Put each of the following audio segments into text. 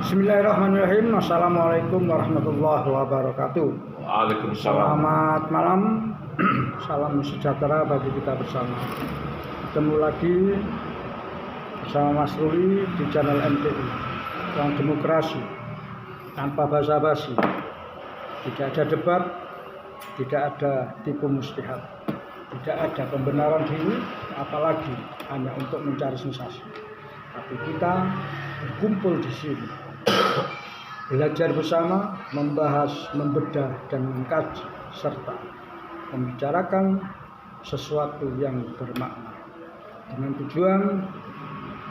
Bismillahirrahmanirrahim. Assalamualaikum warahmatullahi wabarakatuh. Waalaikumsalam. Selamat malam. Salam sejahtera bagi kita bersama. Ketemu lagi bersama Mas Ruli di channel MTI. Ruang Demokrasi tanpa basa-basi. Tidak ada debat, tidak ada tipu muslihat, tidak ada pembenaran diri, apalagi hanya untuk mencari sensasi. Tapi kita berkumpul di sini, belajar bersama, membahas, membedah, dan mengkaji, serta membicarakan sesuatu yang bermakna dengan tujuan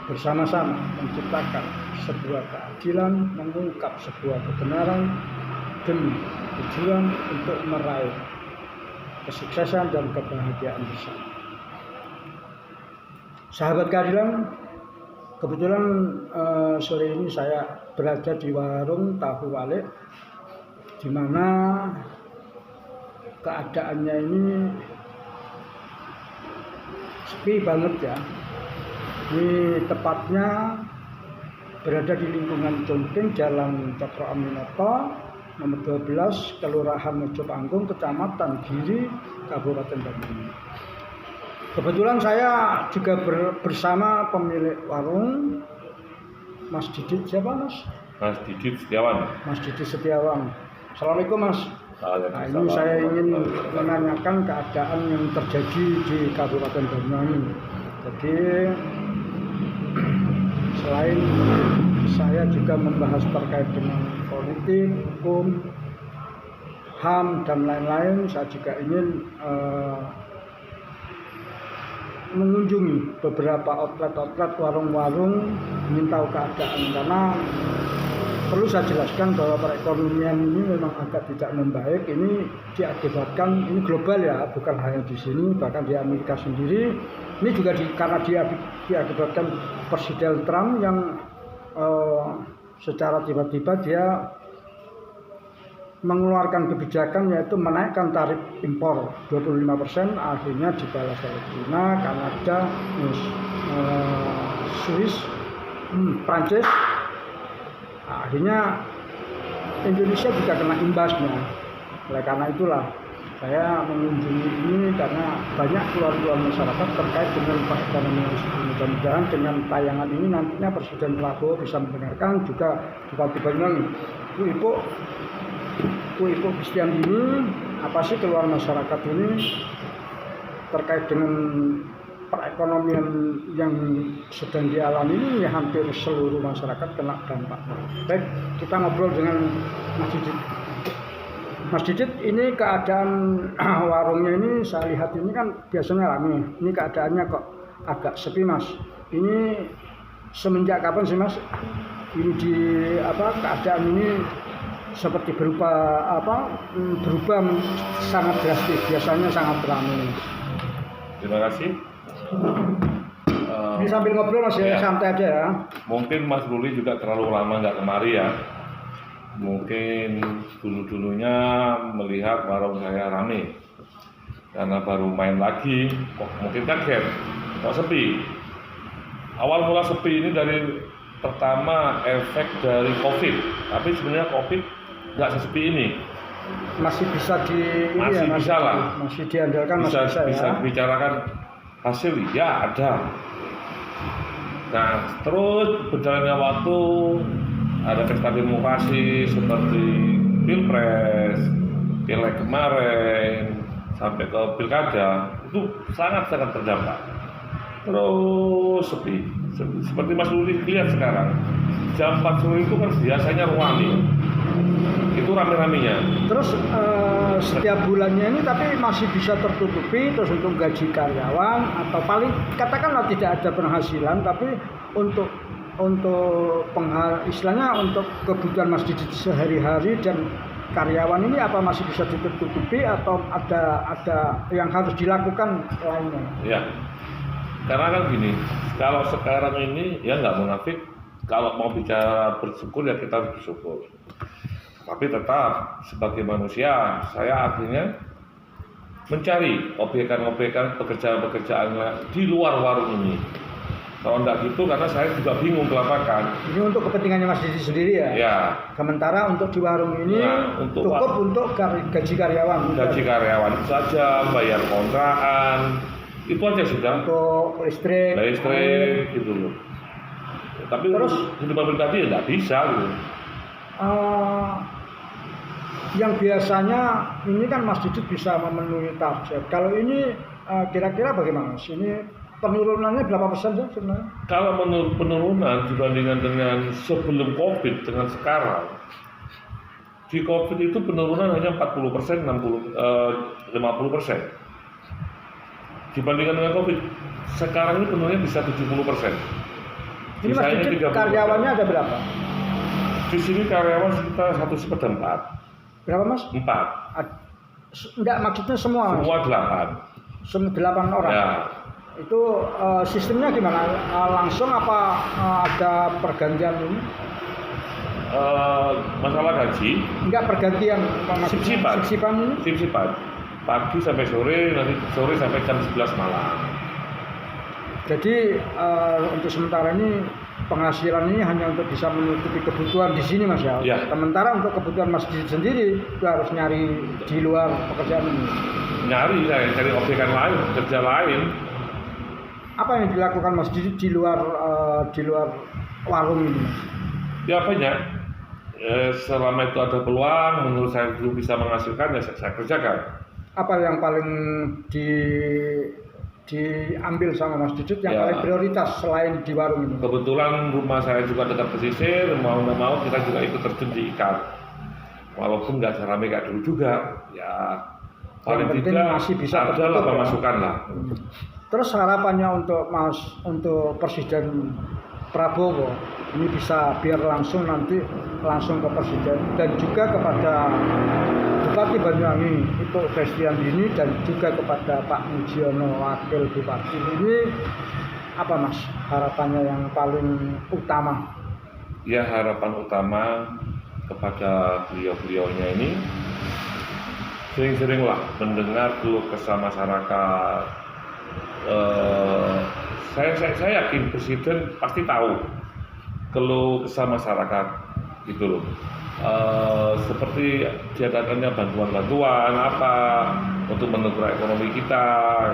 bersama-sama menciptakan sebuah keadilan, mengungkap sebuah kebenaran demi tujuan untuk meraih kesuksesan dan kebahagiaan bersama. Sahabat keadilan, kebetulan sore ini saya berada di warung Tahu Walik, di mana keadaannya ini sepi banget ya. Ini tepatnya berada di lingkungan Cungking, Jalan Cokro Aminoto, nomor 12, Kelurahan Mojopanggung, Kecamatan Giri, Kabupaten Banyuwangi. Kebetulan saya juga bersama pemilik warung, Mas Didit. Siapa Mas? Mas Didit Setiawan. Mas Didit Setiawan. Assalamualaikum Mas. Nah, ini saya ingin menanyakan keadaan yang terjadi di Kabupaten Banyuwangi. Jadi selain saya juga membahas terkait dengan politik, hukum, HAM, dan lain-lain, saya juga ingin mengunjungi beberapa outlet-outlet, warung-warung, ingin tahu keadaan, karena perlu saya jelaskan bahwa perekonomian ini memang agak tidak membaik. Ini diakibatkan, ini global ya, bukan hanya di sini, bahkan di Amerika sendiri. Ini juga karena diakibatkan Presiden Trump yang secara tiba-tiba dia mengeluarkan kebijakan, yaitu menaikkan tarif impor 25%, akhirnya dibalas oleh China, Kanada, Swiss, Prancis. Akhirnya Indonesia juga kena imbasnya. Oleh karena itulah saya mengunjungi ini, karena banyak keluar-keluar masyarakat terkait dengan perekonomian. Mudah-mudahan dengan tayangan ini nantinya Presiden Prabowo bisa mendengarkan, juga Bupati Banyuwangi. Ibu Kristian ini, apa sih keluar masyarakat ini terkait dengan perekonomian yang sedang dialami ini? Ya, hampir seluruh masyarakat kena dampak. Baik, kita ngobrol dengan Mas Didit. Mas Didit, ini keadaan warungnya ini saya lihat ini kan biasanya ramai. Ini keadaannya kok agak sepi Mas. Ini semenjak kapan sih Mas? Ini keadaan ini seperti berubah sangat drastis. Biasanya sangat ramai. Terima kasih. Ini sambil ngobrol Mas ya, santai aja ya. Mungkin Mas Ruli juga terlalu lama nggak kemari ya. Mungkin dulu-dulunya melihat warung saya rame, karena baru main lagi, kok mungkin kaget, kok sepi. Awal mula sepi ini dari pertama efek dari COVID, tapi sebenarnya COVID nggak sesepi ini. Masih bisa bisa lah. Masih diandalkan, bisa ya. Bicarakan hasil ya ada. Nah, terus berjalannya waktu, ada pesta demokrasi seperti Pilpres, Pileg kemarin, sampai ke Pilkada, itu sangat-sangat terdampak. Terus sepi. Seperti Mas Ruli lihat sekarang, jam 4 sore itu kan biasanya ramai. Itu rame-ramenya. Terus setiap bulannya ini tapi masih bisa tertutupi, terus untuk gaji karyawan, atau paling katakanlah tidak ada penghasilan, tapi untuk istilahnya untuk kebutuhan Mas Didit sehari-hari dan karyawan ini apa masih bisa ditutupi, atau ada yang harus dilakukan lainnya? Ya, karena kan gini, kalau sekarang ini ya nggak munafik, kalau mau bicara bersyukur ya kita harus bersyukur. Tapi tetap sebagai manusia, saya akhirnya mencari obyekan-obyekan pekerjaan-pekerjaan di luar warung ini. Kalau enggak gitu, karena saya juga bingung kelapakan. Ini untuk kepentingannya Mas Didi sendiri ya? Ya, Sementara untuk di warung ini Nah, untuk cukup untuk gaji karyawan. gaji karyawan itu saja, bayar kontrakan, itu aja sudah. Untuk listrik. Listrik gitu loh. Tapi Terus? kehidupan pribadi ya nggak bisa gitu. Yang biasanya ini kan Mas Didi bisa memenuhi target. Kalau ini kira-kira bagaimana Mas? Ini penurunannya berapa persen sih sebenarnya? Kalau menurut penurunan dibandingkan dengan sebelum COVID dengan sekarang, di COVID itu penurunan hanya 40%, 50%. Dibandingkan dengan COVID, sekarang ini penurunannya bisa 70%. Ini Mas Sisanya Didi 30%. karyawannya ada berapa? Di sini karyawan sekitar 1/4. Berapa Mas? 4. Enggak, maksudnya semua Mas? Semua 8. 8 orang? Ya. Itu sistemnya gimana? Langsung apa ada pergantian ini? Masalah gaji, Enggak pergantian, Sip-sipan. sip-sipan ini? sip-sipan. Pagi sampai sore, nanti sore sampai jam 11 malam. Jadi untuk sementara ini penghasilan ini hanya untuk bisa menutupi kebutuhan di sini Mas ya. Ya. Sementara untuk kebutuhan Mas Didi sendiri itu harus nyari di luar pekerjaan ini. Nyari saya cari objekan lain, kerja lain. Apa yang dilakukan Mas Didi di luar warung ini Mas? Ya banyak. Selama itu ada peluang, menurut saya belum bisa menghasilkan, ya saya kerjakan. Apa yang paling diambil sama Mas Didi yang Ya. paling prioritas selain di warung ini? Kebetulan rumah saya juga dekat pesisir, mau nggak mau kita juga ikut terjun di ikan. Walaupun nggak serame kayak dulu juga, ya paling Yang penting tidak masih bisa ada lah tertutup ya. pemasukan lah. Terus harapannya untuk Presiden Prabowo ini bisa biar langsung ke Presiden dan juga kepada Bupati Banyuwangi itu Destiandini dan juga kepada Pak Mujiono Wakil Bupati ini apa Mas harapannya yang paling utama? Ya harapan utama kepada beliau-beliaunya ini sering-seringlah mendengar keluh kesah masyarakat. Saya yakin Presiden pasti tahu keluh kesah masyarakat gitu loh. Seperti diadakannya bantuan-bantuan apa untuk mendukung ekonomi kita.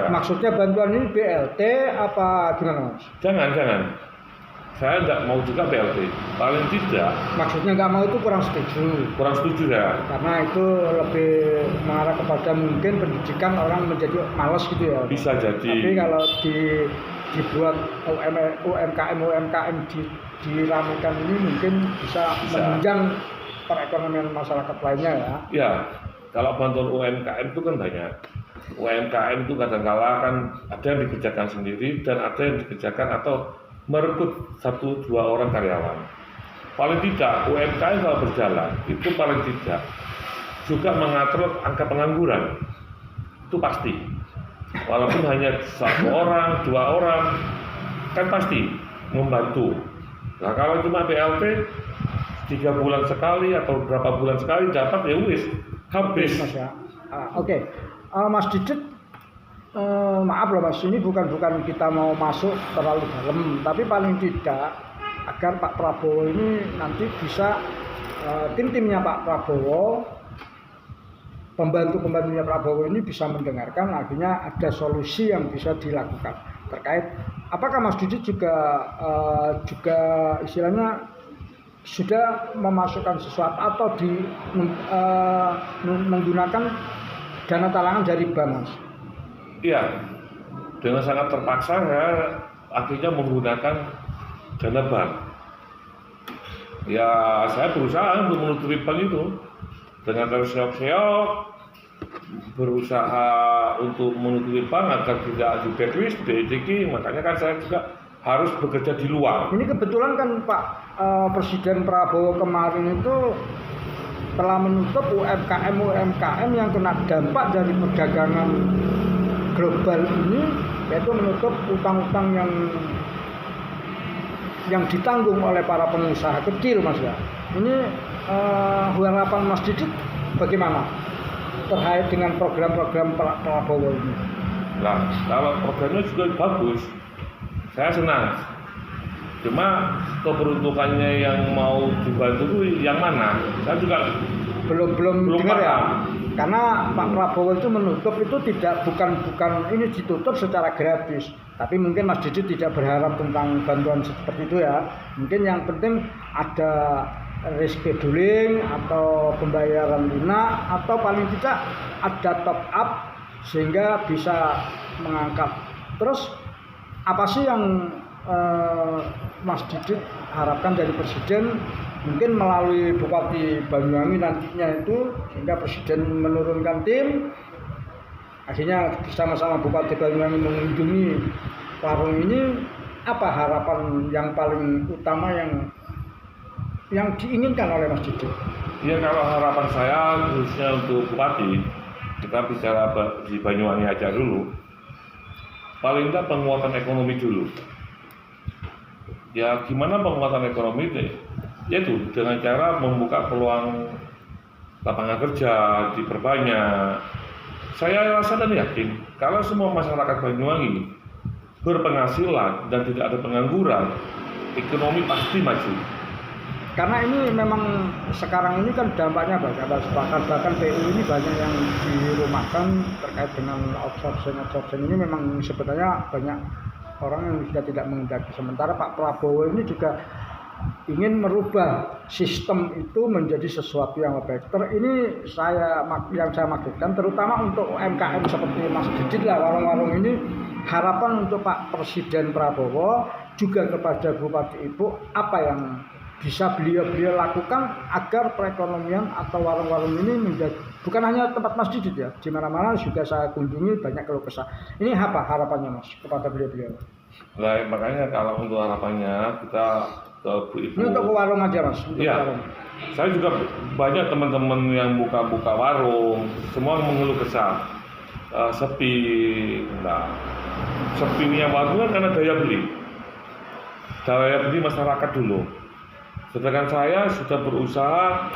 Ya. Maksudnya bantuan ini BLT apa gimana Mas? Jangan. Saya tidak mau juga BLT. Paling tidak. Maksudnya nggak mau itu kurang setuju Ya. karena itu lebih mengarah kepada mungkin pendidikan orang menjadi malas gitu ya. Bisa jadi. Tapi kalau dibuat UMKM diramekan ini mungkin bisa menunjang perekonomian masyarakat lainnya ya. Ya, kalau bantuan UMKM itu kan banyak. UMKM itu kadang-kala kan ada yang dikerjakan sendiri dan ada yang dikerjakan atau merekrut 1-2 orang karyawan. Paling tidak UMKM kalau berjalan itu paling tidak juga mengatur angka pengangguran. Itu pasti. Walaupun hanya 1 orang, 2 orang kan pasti membantu. Nah kalau cuma BLT 3 bulan sekali atau berapa bulan sekali dapat ya wis habis. Mas ya. Oke. Mas Didit, maaf loh Mas, ini bukan kita mau masuk terlalu dalam, tapi paling tidak agar Pak Prabowo ini nanti bisa tim-timnya Pak Prabowo, pembantu-pembantunya Prabowo ini bisa mendengarkan, akhirnya ada solusi yang bisa dilakukan terkait. Apakah Mas Didit juga istilahnya sudah memasukkan sesuatu atau menggunakan dana talangan dari bank, Mas? Iya, dengan sangat terpaksa ya akhirnya menggunakan dana bank. Ya saya berusaha untuk menutupi bank itu dengan terseok-seok, berusaha untuk menutupi bank agar tidak di blacklist, di makanya kan saya juga harus bekerja di luar. Ini kebetulan kan Pak Presiden Prabowo kemarin itu telah menutup UMKM yang kena dampak dari perdagangan global ini, yaitu menutup utang-utang yang ditanggung oleh para pengusaha kecil, Mas ya. Ini harapan Mas Didit bagaimana terkait dengan program-program Pak Prabowo ini? Nah, kalau programnya juga bagus, saya senang. Cuma keperuntukannya yang mau dibantu itu yang mana? Saya juga belum belum dengar ya. paham. Karena Pak Prabowo itu menutup itu bukan ini ditutup secara gratis. Tapi mungkin Mas Didit tidak berharap tentang bantuan seperti itu ya. Mungkin yang penting ada rescheduling atau pembayaran lunak atau paling tidak ada top up sehingga bisa mengangkat. Terus apa sih yang Mas Didit harapkan dari Presiden, mungkin melalui Bupati Banyuwangi nantinya itu, sehingga Presiden menurunkan tim, akhirnya bersama-sama Bupati Banyuwangi mengunjungi warung ini. Apa harapan yang paling utama yang diinginkan oleh Mas Didit? Ya, kalau harapan saya khususnya untuk Bupati, kita bicara di Banyuwangi aja dulu, paling tidak penguatan ekonomi dulu. Ya, gimana penguatan ekonomi itu? Yaitu dengan cara membuka peluang lapangan kerja, diperbanyak. Saya rasa dan yakin kalau semua masyarakat Banyuwangi berpenghasilan dan tidak ada pengangguran, ekonomi pasti maju. Karena ini memang sekarang ini kan dampaknya banyak, bahkan PU ini banyak yang dirumahkan terkait dengan outsourcing ini. Memang sebenarnya banyak orang yang sudah tidak menghendaki. Sementara Pak Prabowo ini juga ingin merubah sistem itu menjadi sesuatu yang lebih baik. Ini yang saya maksudkan terutama untuk UMKM seperti Mas Didit lah, warung-warung ini. Harapan untuk Pak Presiden Prabowo juga kepada Bupati Ibu, apa yang bisa beliau lakukan agar perekonomian atau warung-warung ini menjadi, bukan hanya tempat Mas Didit ya, di mana-mana juga saya kunjungi banyak keluh kesah. Ini apa harapannya Mas kepada beliau? Nah, makanya kalau untuk harapannya kita ke Bu Ibu. Ini untuk warung aja Mas. Iya. Saya juga banyak teman-teman yang buka warung, semua mengeluh kesah sepi. Nah, sepinya warung kan karena daya beli masyarakat dulu. Sedangkan saya sudah berusaha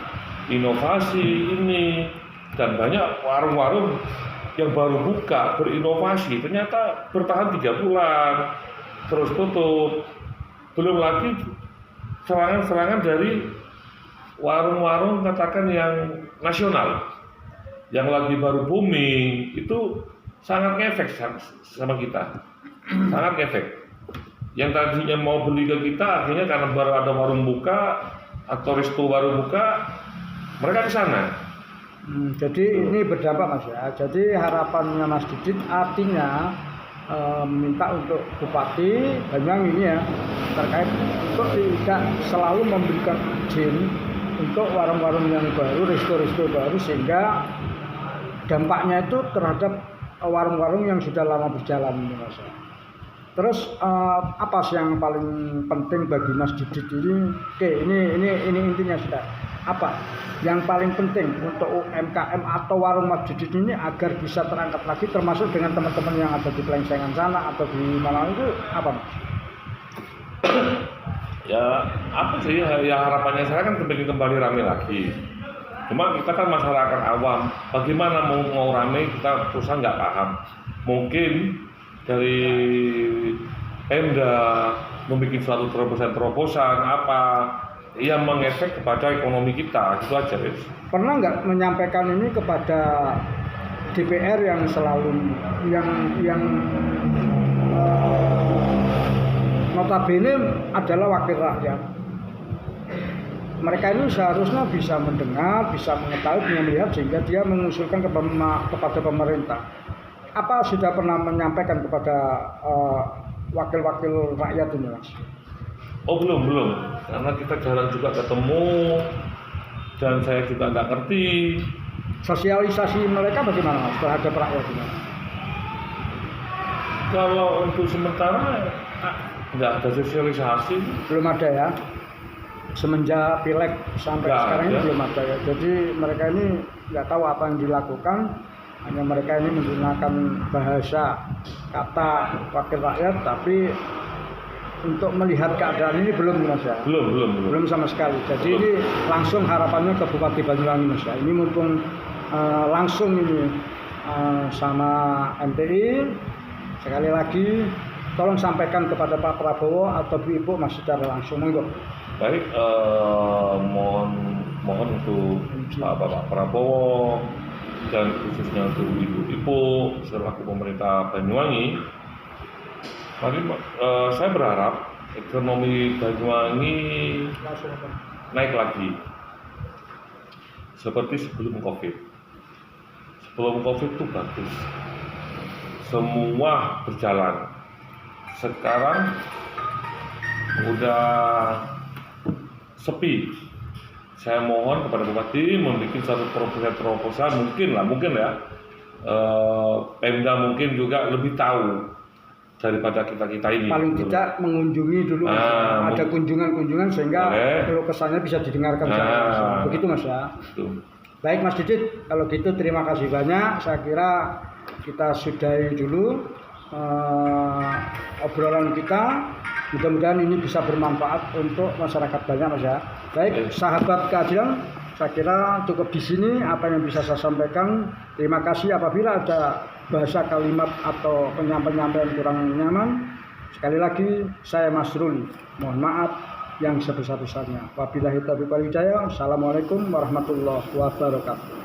inovasi ini, dan banyak warung-warung yang baru buka berinovasi ternyata bertahan 3 bulan terus tutup. Belum lagi serangan-serangan dari warung-warung katakan yang nasional yang lagi baru booming, itu sangat ngefek sama kita, sangat ngefek. Yang tadinya mau beli ke kita, akhirnya karena baru ada warung buka atau resto baru buka, mereka ke sana. Jadi ini berdampak Mas ya. Jadi harapannya Mas Didit artinya minta untuk Bupati Banyuwangi ini ya, terkait untuk tidak selalu memberikan izin untuk warung-warung yang baru, resto-resto baru, sehingga dampaknya itu terhadap warung-warung yang sudah lama berjalan ini Mas. Terus apa sih yang paling penting bagi Mas Didit ini? Oke, ini intinya sudah. Apa yang paling penting untuk UMKM atau warung Mas Didit ini agar bisa terangkat lagi, termasuk dengan teman-teman yang ada di Pelengsengan sana atau di mana itu, apa Mas? Ya, apa sih ya, harapannya saya kan kembali ramai lagi. Cuma kita kan masyarakat awam, bagaimana mau ramai, kita perusahaan nggak paham. Mungkin dari Pemda membuat suatu terobosan apa yang mengefek kepada ekonomi kita, itu aja. Pernah nggak menyampaikan ini kepada DPR yang selalu yang notabene adalah wakil rakyat? Mereka ini seharusnya bisa mendengar, bisa mengetahui, bisa melihat, sehingga dia mengusulkan kepada pemerintah. Apa sudah pernah menyampaikan kepada wakil-wakil rakyat ini Mas? Oh belum, karena kita jarang juga ketemu dan saya juga nggak ngerti. Sosialisasi mereka bagaimana Mas terhadap rakyat ini? Kalau untuk sementara nggak ada sosialisasi. Belum ada ya? Semenjak Pileg sampai sekarang ini belum ada ya. Jadi mereka ini nggak tahu apa yang dilakukan. Hanya mereka ini menggunakan bahasa kata wakil rakyat, tapi untuk melihat keadaan ini belum Mas ya? Belum sama sekali. Jadi ini langsung harapannya ke Bupati Banyuwangi Mas ya. Ini mumpung langsung ini sama MTI, sekali lagi tolong sampaikan kepada Pak Prabowo atau Ibu Mas secara langsung, monggo. Baik, mohon untuk Bapak Prabowo dan khususnya untuk Ibu selaku pemerintah Banyuwangi. Mari, saya berharap ekonomi Banyuwangi naik lagi seperti sebelum COVID. Sebelum COVID itu bagus, semua berjalan. Sekarang udah sepi. Saya mohon kepada Bupati membuat satu proposal mungkin ya, Pemda mungkin juga lebih tahu daripada kita ini. Paling tidak mengunjungi dulu, ada kunjungan sehingga kalau kesannya bisa didengarkan. Begitu Mas ya. Betul. Baik Mas Didit, kalau gitu terima kasih banyak. Saya kira kita sudahi dulu obrolan kita. Mudah-mudahan ini bisa bermanfaat untuk masyarakat banyak Mas ya. Baik, sahabat keadilan, saya kira cukup di sini apa yang bisa saya sampaikan. Terima kasih. Apabila ada bahasa kalimat atau penyampaian kurang nyaman, sekali lagi saya Mas Ruli, mohon maaf yang sebesar-besarnya. Wabillahi taufiq wal hidayah. Assalamualaikum warahmatullahi wabarakatuh.